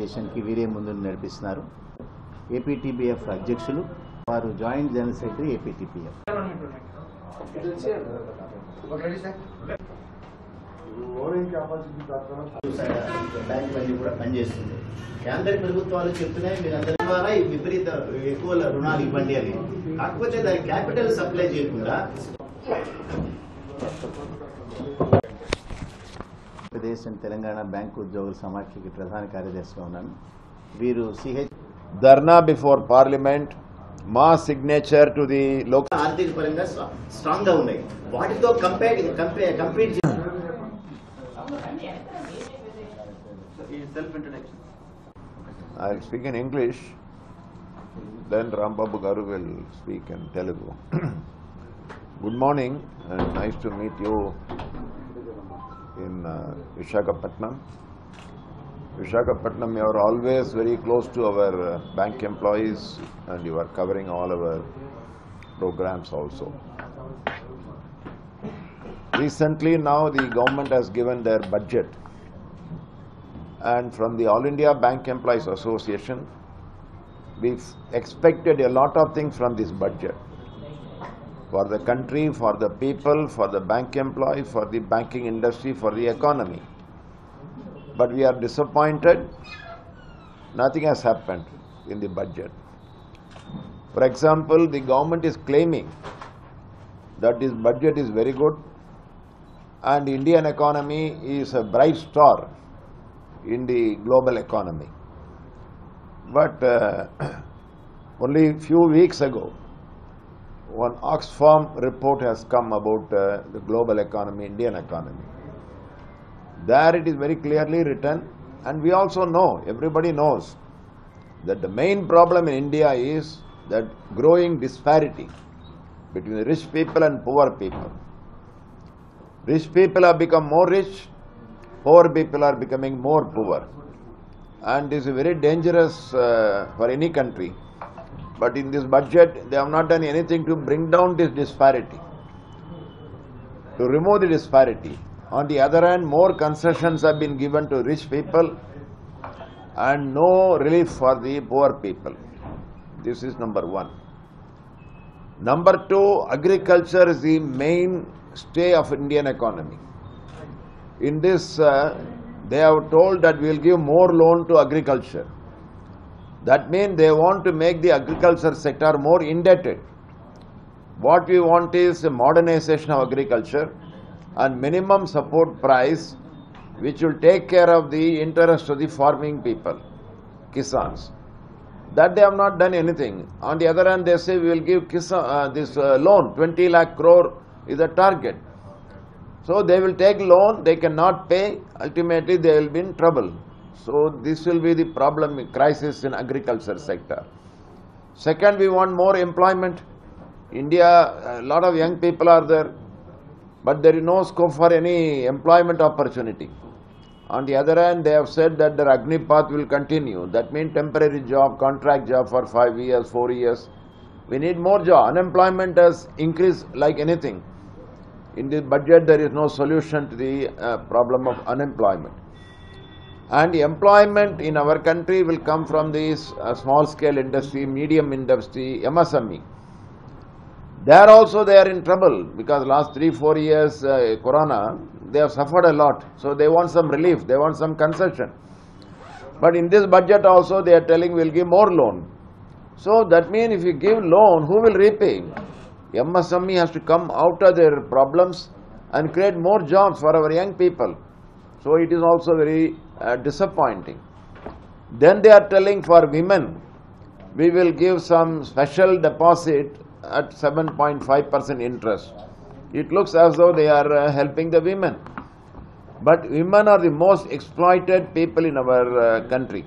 దేశానికి వీరే ముందు నడిపిస్తున్నారు. ఏపీటీబీఎఫ్ అధ్యక్షులు, వారు జాయింట్ జనరల్ సెక్రటరీ ఏపీటీబీఎఫ్. బ్యాంకులన్నీ కూడా పనిచేస్తుంది. కేంద్ర ప్రభుత్వాలు చెప్తున్నాయి మీరందరి ద్వారా విపరీత ఎక్కువ రుణాలు ఇవ్వండి అని. కాకపోతే దాని క్యాపిటల్ సప్లై చేయకుండా ఆంధ్రప్రదేశ్ అండ్ తెలంగాణ బ్యాంకు ఉద్యోగుల సమాఖ్యకి ప్రధాన కార్యదర్శిగా ఉన్నాను. వీరు ధర్నా బిఫోర్ పార్లమెంట్, మా సిగ్నేచర్ టు ది లోకల్ ఆర్థిక పరంగా స్ట్రాంగ్ గా ఉన్నాయి. వాటితో compete I'll speak in English, then Rambabu Garu will speak in Telugu. Good morning and nice to meet you in Visakhapatnam. Visakhapatnam, you are always very close to our bank employees and you are covering all our programs also. Recently now the government has given their budget, and from the All India Bank Employees Association, we expected a lot of things from this budget. For the country, for the people, for the bank employees, for the banking industry, for the economy. But we are disappointed. Nothing has happened in the budget. For example, the government is claiming that this budget is very good and Indian economy is a bright star in the global economy. But only few weeks ago, one Oxfam report has come about the global economy, Indian economy. There it is very clearly written, and we also know, everybody knows, that the main problem in India is that growing disparity between the rich people and poor people. Rich people have become more rich, poor people are becoming more poor, and this is very dangerous for any country. But in this budget, they have not done anything to bring down this disparity, to remove the disparity. On the other hand, more concessions have been given to rich people and no relief for the poor people. This is number one. Number two, agriculture is the mainstay of Indian economy. In this, they have told that we will give more loan to agriculture. That means they want to make the agriculture sector more indebted. What we want is a modernization of agriculture and minimum support price which will take care of the interest of the farming people, Kisans. That they have not done anything. On the other hand, they say we will give this loan, 20 lakh crore is the target. So they will take loan, they cannot pay, ultimately they will be in trouble. So this will be the problem, crisis in agriculture sector. Second, we want more employment. India, a lot of young people are there, but there is no scope for any employment opportunity. On the other hand, they have said that their Agnipath will continue. That means temporary job, contract job for 5 years, 4 years. We need more job. Unemployment has increased like anything. In this budget, there is no solution to the problem of unemployment. And employment in our country will come from this small scale industry, medium industry, MSME. There also they are in trouble because last 3-4 years corona, they have suffered a lot. So they want some relief, they want some concession. But in this budget also they are telling we will give more loan. So that means if you give loan, who will repay? MSME has to come out of their problems and create more jobs for our young people. So it is also very disappointing. Then they are telling for women, we will give some special deposit at 7.5% interest. It looks as though they are helping the women. But women are the most exploited people in our country.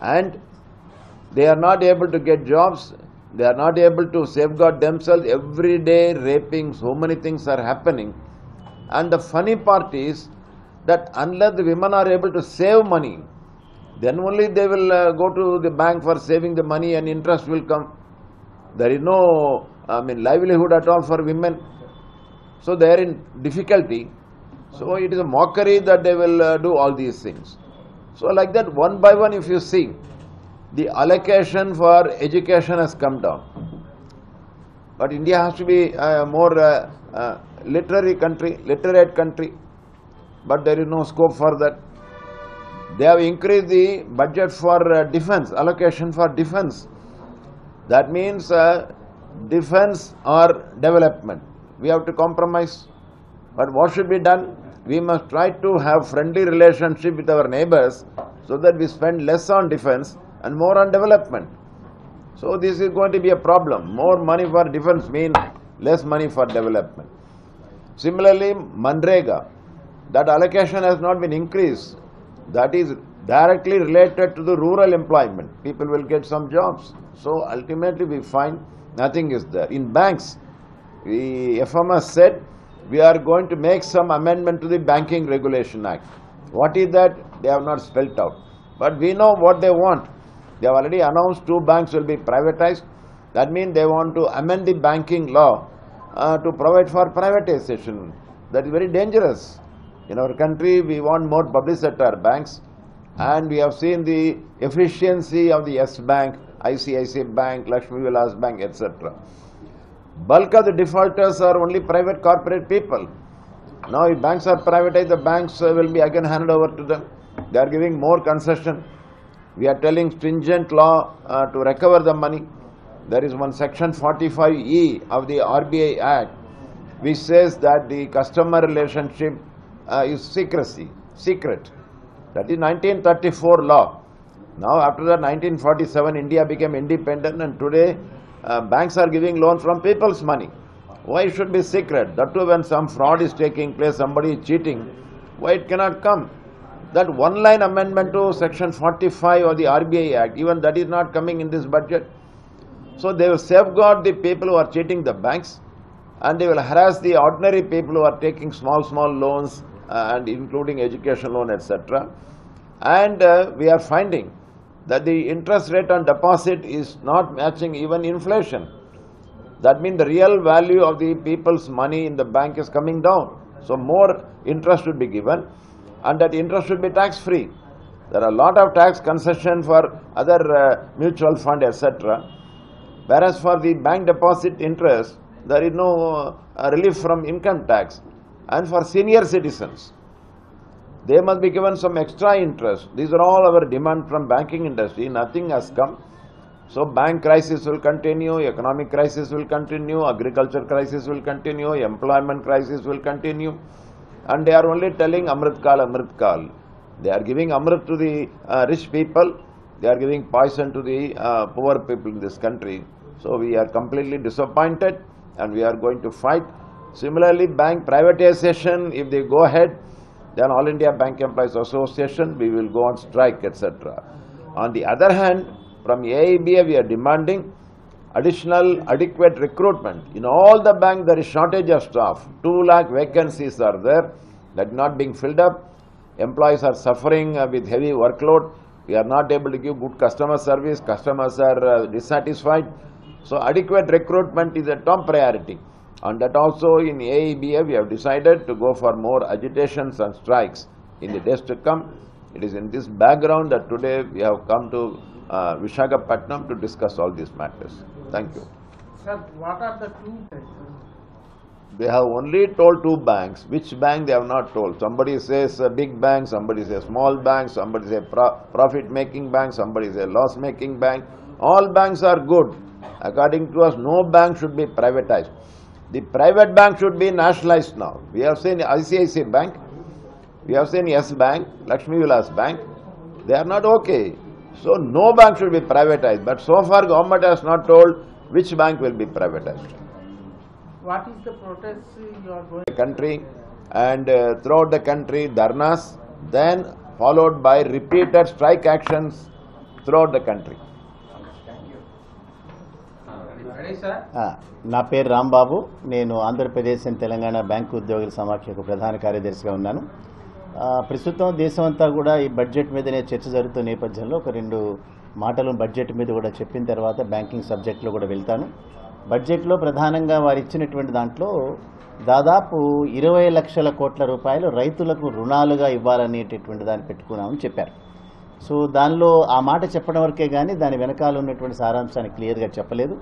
And they are not able to get jobs. They are not able to safeguard themselves. Every day raping, so many things are happening. And the funny part is that unless the women are able to save money, then only they will go to the bank for saving the money and interest will come. There is no livelihood at all for women. So they are in difficulty. So it is a mockery that they will do all these things. So like that, one by one, if you see, the allocation for education has come down. But India has to be a more literate country, but there is no scope for that. They have increased the budget for defense, allocation for defense. That means defense or development. We have to compromise. But what should be done? We must try to have friendly relationship with our neighbors so that we spend less on defense and more on development. So this is going to be a problem. More money for defense means less money for development. Similarly, Manrega, that allocation has not been increased. That is directly related to the rural employment. People will get some jobs. So ultimately we find nothing is there. In banks, the FMS said we are going to make some amendment to the Banking Regulation Act. What is that? They have not spelled out. But we know what they want. They have already announced 2 banks will be privatized. That means they want to amend the banking law to provide for privatization. That is very dangerous. In our country, we want more public sector banks, and we have seen the efficiency of the Yes Bank, ICICI Bank, Lakshmi Vilas Bank, etc. Bulk of the defaulters are only private corporate people. Now, if banks are privatized, the banks will be again handed over to them. They are giving more concession. We are telling stringent law to recover the money. There is one section 45E of the RBI Act which says that the customer relationship is secret. That is 1934 law. Now after that 1947 India became independent, and today banks are giving loans from people's money. Why it should be secret? That too when some fraud is taking place, somebody is cheating, why it cannot come? That one line amendment to section 45 of the RBI Act, even that is not coming in this budget. So they will safeguard the people who are cheating the banks, and they will harass the ordinary people who are taking small loans and including education loan, etc. And we are finding that the interest rate on deposit is not matching even inflation. That means the real value of the people's money in the bank is coming down. So more interest should be given, and that interest should be tax free. There are a lot of tax concession for other mutual fund, etc. Whereas for the bank deposit interest, there is no relief from income tax. And for senior citizens, they must be given some extra interest. These are all our demand from banking industry. Nothing has come. So bank crisis will continue, economic crisis will continue, agriculture crisis will continue, employment crisis will continue. And they are only telling Amrit Kal. They are giving Amrit to the rich people. They are giving poison to the poor people in this country. So we are completely disappointed, and we are going to fight. Similarly, bank privatization, if they go ahead, then All India Bank Employees Association, we will go on strike, etc. On the other hand, from AIBA, we are demanding additional adequate recruitment. In all the banks, there is shortage of staff. 2 lakh vacancies are there that are not being filled up. Employees are suffering with heavy workload. We are not able to give good customer service. Customers are dissatisfied. So adequate recruitment is a top priority. And that also in AIBA, we have decided to go for more agitations and strikes in the days to come. It is in this background that today we have come to Visakhapatnam to discuss all these matters. Thank you. Sir, what are the 2? They have only told 2 banks. Which bank they have not told. Somebody says a big bank, somebody says small bank, somebody says profit-making bank, somebody says loss-making bank. All banks are good. According to us, no bank should be privatized. The private bank should be nationalized now. We have seen ICICI Bank, we have seen Yes Bank, Lakshmi Vilas Bank. They are not okay. So no bank should be privatized. But so far government has not told which bank will be privatized. What is the protest you are going? The country, and throughout the country dharnas, then followed by repeated strike actions throughout the country. Ready, sir? నా పేరు రాంబాబు. నేను Andhra Pradesh and Telangana bank ఉద్యోగుల సమాఖ్యకు ప్రధాన కార్యదర్శిగా ఉన్నాను. ప్రస్తుతం దేశం అంతా కూడా ఈ బడ్జెట్ మీదనే చర్చ జరుగుతున్న నేపథ్యంలో ఒక 2 మాటలు బడ్జెట్ మీద కూడా చెప్పిన తర్వాత బ్యాంకింగ్ సబ్జెక్ట్లో కూడా వెళ్తాను. బడ్జెట్లో ప్రధానంగా వారు ఇచ్చినటువంటి దాంట్లో దాదాపు 20 లక్షల కోట్ల రూపాయలు రైతులకు రుణాలుగా ఇవ్వాలనేటటువంటి దాన్ని పెట్టుకున్నామని చెప్పారు. సో దానిలో ఆ మాట చెప్పడం వరకే కానీ దాని వెనకాల ఉన్నటువంటి సారాంశాన్ని క్లియర్గా చెప్పలేదు.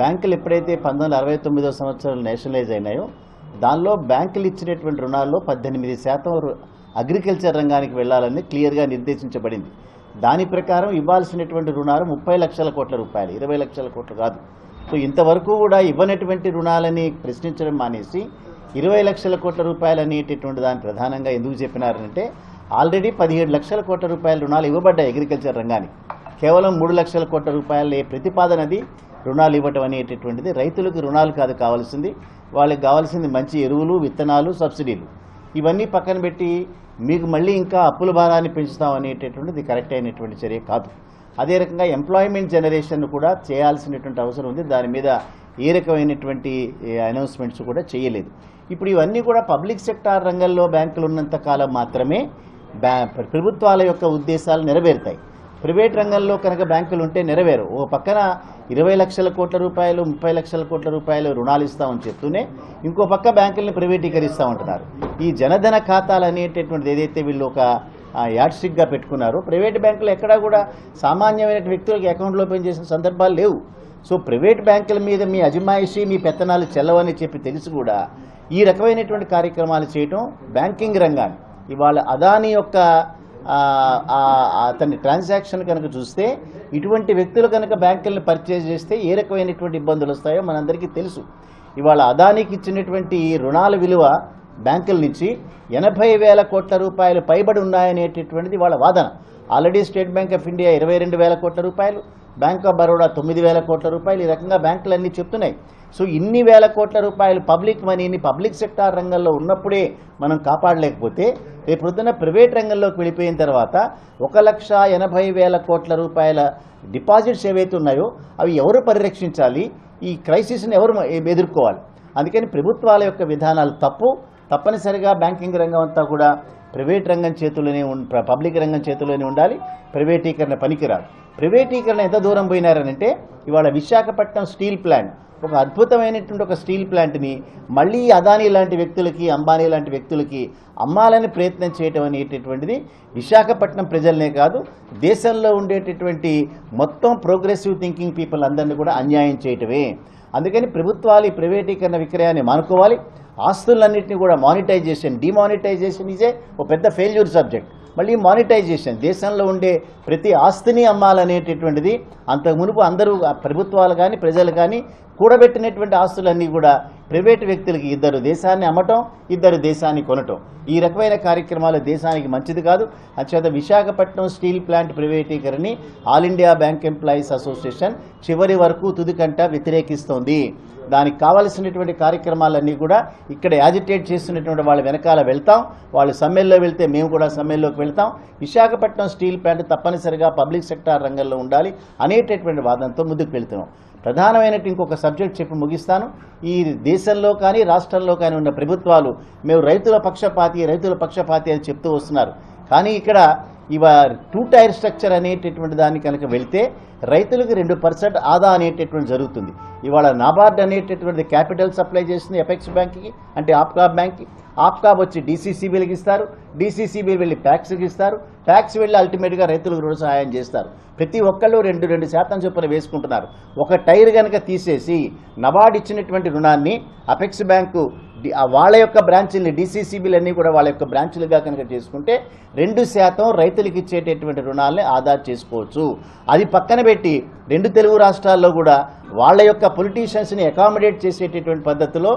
బ్యాంకులు ఎప్పుడైతే 1969వ సంవత్సరంలో నేషనలైజ్ అయినాయో దానిలో బ్యాంకులు ఇచ్చినటువంటి రుణాల్లో 18% అగ్రికల్చర్ రంగానికి వెళ్లాలని క్లియర్గా నిర్దేశించబడింది. దాని ప్రకారం ఇవ్వాల్సినటువంటి రుణాలు 30 లక్షల కోట్ల రూపాయలు, 20 లక్షల కోట్లు కాదు. సో ఇంతవరకు కూడా ఇవ్వనటువంటి రుణాలని ప్రశ్నించడం మానేసి 20 లక్షల కోట్ల రూపాయలు అనేటటువంటి దాన్ని ప్రధానంగా ఎందుకు చెప్పినారంటే ఆల్రెడీ 17 లక్షల కోట్ల రూపాయల రుణాలు ఇవ్వబడ్డాయి అగ్రికల్చర్ రంగానికి. కేవలం 3 లక్షల కోట్ల రూపాయల ప్రతిపాదనది రుణాలు ఇవ్వటం అనేటటువంటిది. రైతులకు రుణాలు కాదు కావాల్సింది, వాళ్ళకి కావాల్సింది మంచి ఎరువులు, విత్తనాలు, సబ్సిడీలు. ఇవన్నీ పక్కన పెట్టి మీకు మళ్ళీ ఇంకా అప్పుల భారాన్ని పెంచుతాం అనేటటువంటిది కరెక్ట్ అయినటువంటి చర్య కాదు. అదే రకంగా ఎంప్లాయ్మెంట్ జనరేషన్ కూడా చేయాల్సినటువంటి అవసరం ఉంది. దాని మీద ఏ రకమైనటువంటి అనౌన్స్మెంట్స్ కూడా చేయలేదు. ఇప్పుడు ఇవన్నీ కూడా పబ్లిక్ సెక్టార్ రంగంలో బ్యాంకులు ఉన్నంత కాలం మాత్రమే ప్రభుత్వాల యొక్క ఉద్దేశాలు నెరవేరుతాయి. ప్రైవేట్ రంగంలో కనుక బ్యాంకులు ఉంటే నెరవేరు. ఓ పక్కన 20 లక్షల కోట్ల రూపాయలు, 30 లక్షల కోట్ల రూపాయలు రుణాలు ఇస్తామని చెప్తూనే ఇంకో పక్క బ్యాంకుల్ని ప్రైవేటీకరిస్తూ ఉంటున్నారు. ఈ జనధన ఖాతాలు అనేటటువంటిది ఏదైతే వీళ్ళు ఒక యాడ్స్టిక్గా పెట్టుకున్నారో ప్రైవేట్ బ్యాంకులు ఎక్కడా కూడా సామాన్యమైన వ్యక్తులకు అకౌంట్లు ఓపెన్ చేసిన సందర్భాలు లేవు. సో ప్రైవేట్ బ్యాంకుల మీద మీ అజమాయిషీ, మీ పెత్తనాలు చెల్లవని చెప్పి తెలిసి కూడా ఈ రకమైనటువంటి కార్యక్రమాలు చేయటం బ్యాంకింగ్ రంగాన్ని ఇవాళ అదానీ యొక్క అతని ట్రాన్సాక్షన్ కనుక చూస్తే ఇటువంటి వ్యక్తులు కనుక బ్యాంకులను పర్చేజ్ చేస్తే ఏ రకమైనటువంటి ఇబ్బందులు వస్తాయో మనందరికీ తెలుసు. ఇవాళ అదానీకి ఇచ్చినటువంటి రుణాల విలువ బ్యాంకుల నుంచి 80,000 కోట్ల రూపాయలు పైబడి ఉన్నాయనేటటువంటిది వాళ్ళ వాదన. Already state bank of India 22,000 కోట్ల రూపాయలు, బ్యాంక్ ఆఫ్ బరోడా 9,000 కోట్ల రూపాయలు, ఈ రకంగా బ్యాంకులు అన్నీ చెప్తున్నాయి. సో ఇన్ని వేల కోట్ల రూపాయలు పబ్లిక్ మనీని పబ్లిక్ సెక్టార్ రంగంలో ఉన్నప్పుడే మనం కాపాడలేకపోతే రేపు పొద్దున ప్రైవేట్ రంగంలోకి వెళ్ళిపోయిన తర్వాత 1,80,000 కోట్ల రూపాయల డిపాజిట్స్ ఏవైతే ఉన్నాయో అవి ఎవరు పరిరక్షించాలి? ఈ క్రైసిస్ని ఎవరు ఎదుర్కోవాలి? అందుకని ప్రభుత్వాల యొక్క విధానాలు తప్పనిసరిగా బ్యాంకింగ్ రంగం అంతా కూడా ప్రైవేట్ రంగం చేతుల్లోనే పబ్లిక్ రంగం చేతుల్లోనే ఉండాలి. ప్రైవేటీకరణ పనికిరాదు. ప్రైవేటీకరణ ఎంత దూరం పోయినారనంటే ఇవాళ విశాఖపట్నం స్టీల్ ప్లాంట్ ఒక అద్భుతమైనటువంటి ఒక స్టీల్ ప్లాంట్ని మళ్ళీ అదానీ లాంటి వ్యక్తులకి, అంబానీ లాంటి వ్యక్తులకి అమ్మాలని ప్రయత్నం చేయటం అనేటటువంటిది విశాఖపట్నం ప్రజలనే కాదు దేశంలో ఉండేటటువంటి మొత్తం ప్రోగ్రెసివ్ థింకింగ్ పీపుల్ అందరినీ కూడా అన్యాయం చేయటమే. అందుకని ప్రభుత్వాలు ఈ ప్రైవేటీకరణ విక్రయాన్ని మానుకోవాలి. ఆస్తులన్నింటినీ కూడా మానిటైజేషన్, డిమానిటైజేషన్ ఈజ్ ఒక పెద్ద ఫెయిల్యూర్ సబ్జెక్ట్. మళ్ళీ మానిటైజేషన్, దేశంలో ఉండే ప్రతి ఆస్తిని అమ్మాలనేటటువంటిది అంతకు మునుపు అందరూ ప్రభుత్వాలు కానీ ప్రజలు కానీ కూడబెట్టినటువంటి ఆస్తులన్నీ కూడా ప్రైవేటు వ్యక్తులకి ఇద్దరు దేశాన్ని అమ్మటం, ఇద్దరు దేశాన్ని కొనటం, ఈ రకమైన కార్యక్రమాలు దేశానికి మంచిది కాదు. అంచేత విశాఖపట్నం స్టీల్ ప్లాంట్ ప్రైవేటీకరణని all India bank employees association చివరి వరకు తుదికంట వ్యతిరేకిస్తోంది. దానికి కావాల్సినటువంటి కార్యక్రమాలన్నీ కూడా ఇక్కడ యాజిటేట్ చేస్తున్నటువంటి వాళ్ళ వెనకాల వెళ్తాం. వాళ్ళు సమ్మెల్లో వెళ్తే మేము కూడా సమ్మెల్లోకి వెళ్తాం. విశాఖపట్నం స్టీల్ ప్లాంట్ తప్పనిసరిగా పబ్లిక్ సెక్టార్ రంగంలో ఉండాలి అనేటటువంటి వాదనతో ముందుకు వెళ్తున్నాం. ప్రధానమైనటువంటి ఇంకొక సబ్జెక్ట్ చెప్పి ముగిస్తాను. ఈ దేశంలో కానీ రాష్ట్రంలో కానీ ఉన్న ప్రభుత్వాలు మేము రైతుల పక్షపాతి అని చెప్తూ వస్తున్నారు. కానీ ఇక్కడ టూ టైర్ స్ట్రక్చర్ అనేటటువంటి దాన్ని కనుక వెళ్తే రైతులకు 2% ఆదా అనేటటువంటి జరుగుతుంది. ఇవాళ నాబార్డ్ అనేటటువంటి క్యాపిటల్ సప్లై చేస్తుంది ఎపెక్స్ బ్యాంక్కి, అంటే ఆప్కాబ్ బ్యాంక్కి. ఆప్కాబ్ వచ్చి డీసీసీబీలకు ఇస్తారు, డీసీసీబీలు వెళ్ళి ప్యాక్స్కి ఇస్తారు, ప్యాక్స్ వెళ్ళి అల్టిమేట్గా రైతులకు రుణ సహాయం చేస్తారు. ప్రతి ఒక్కళ్ళు 2% చొప్పున వేసుకుంటున్నారు. ఒక టైర్ కనుక తీసేసి నబార్డ్ ఇచ్చినటువంటి రుణాన్ని అపెక్స్ బ్యాంకు వాళ్ళ యొక్క బ్రాంచుల్ని డీసీసీబీలన్నీ కూడా వాళ్ళ యొక్క బ్రాంచులుగా కనుక చేసుకుంటే 2% రైతులకు ఇచ్చేటటువంటి రుణాలని ఆదా చేసుకోవచ్చు. అది పక్కన పెట్టి 2 తెలుగు రాష్ట్రాల్లో కూడా వాళ్ళ యొక్క పొలిటీషియన్స్ని అకామిడేట్ చేసేటటువంటి పద్ధతిలో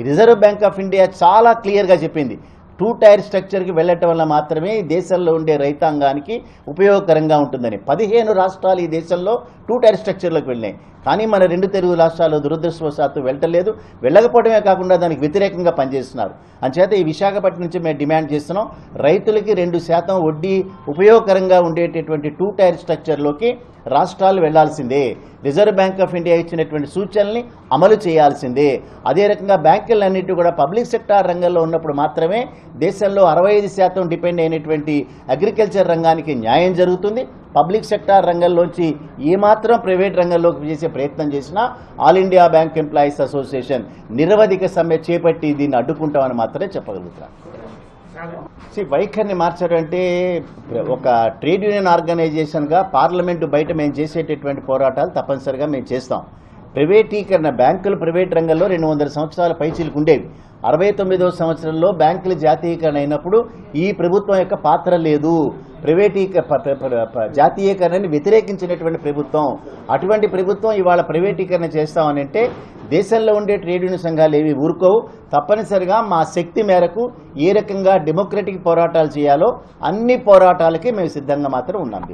రిజర్వ్ బ్యాంక్ ఆఫ్ ఇండియా చాలా క్లియర్గా చెప్పింది. 2 టైర్ స్ట్రక్చర్కి వెళ్ళటం వల్ల మాత్రమే దేశంలో ఉండే రైతాంగానికి ఉపయోగకరంగా ఉంటుందని. 15 రాష్ట్రాలు ఈ దేశంలో 2 టైర్ స్ట్రక్చర్లోకి వెళ్ళినాయి. కానీ మన 2 తెలుగు రాష్ట్రాల్లో దురదృష్టవశాత్తు వెళ్ళటలేదు. వెళ్ళకపోవడమే కాకుండా దానికి వ్యతిరేకంగా పనిచేస్తున్నారు. అంచేత ఈ విశాఖపట్నం నుంచి మేము డిమాండ్ చేస్తున్నాం, రైతులకి 2% వడ్డీ ఉపయోగకరంగా ఉండేటటువంటి 2 టైర్ స్ట్రక్చర్లోకి రాష్ట్రాలు వెళ్లాల్సిందే. రిజర్వ్ బ్యాంక్ ఆఫ్ ఇండియా ఇచ్చినటువంటి సూచనల్ని అమలు చేయాల్సిందే. అదే రకంగా బ్యాంకులన్నింటి కూడా పబ్లిక్ సెక్టార్ రంగంలో ఉన్నప్పుడు మాత్రమే దేశంలో 65% డిపెండ్ అయినటువంటి అగ్రికల్చర్ రంగానికి న్యాయం జరుగుతుంది. పబ్లిక్ సెక్టార్ రంగంలోంచి ఏమాత్రం ప్రైవేట్ రంగంలోకి చేసే ప్రయత్నం చేసినా all India bank employees association నిరవధిక సమ్మె చేపట్టి దీన్ని అడ్డుకుంటామని మాత్రమే చెప్పగలుగుతారు. వైఖరిని మార్చడం అంటే ఒక ట్రేడ్ యూనియన్ ఆర్గనైజేషన్గా పార్లమెంటు బయట మేము చేసేటటువంటి పోరాటాలు తప్పనిసరిగా మేము చేస్తాం. ప్రైవేటీకరణ, బ్యాంకులు ప్రైవేట్ రంగంలో 200 సంవత్సరాల పైచీలకు ఉండేవి. 69వ సంవత్సరంలో బ్యాంకుల జాతీయకరణ అయినప్పుడు ఈ ప్రభుత్వం యొక్క పాత్ర లేదు. జాతీయకరణని వ్యతిరేకించినటువంటి ప్రభుత్వం. అటువంటి ప్రభుత్వం ఇవాళ ప్రైవేటీకరణ చేస్తామని అంటే దేశంలో ఉండే ట్రేడ్ యూనియన్ సంఘాలు ఏవి ఊరుకోవు. తప్పనిసరిగా మా శక్తి మేరకు ఏ రకంగా డెమోక్రటిక్ పోరాటాలు చేయాలో అన్ని పోరాటాలకి మేము సిద్ధంగా మాత్రం ఉన్నాం.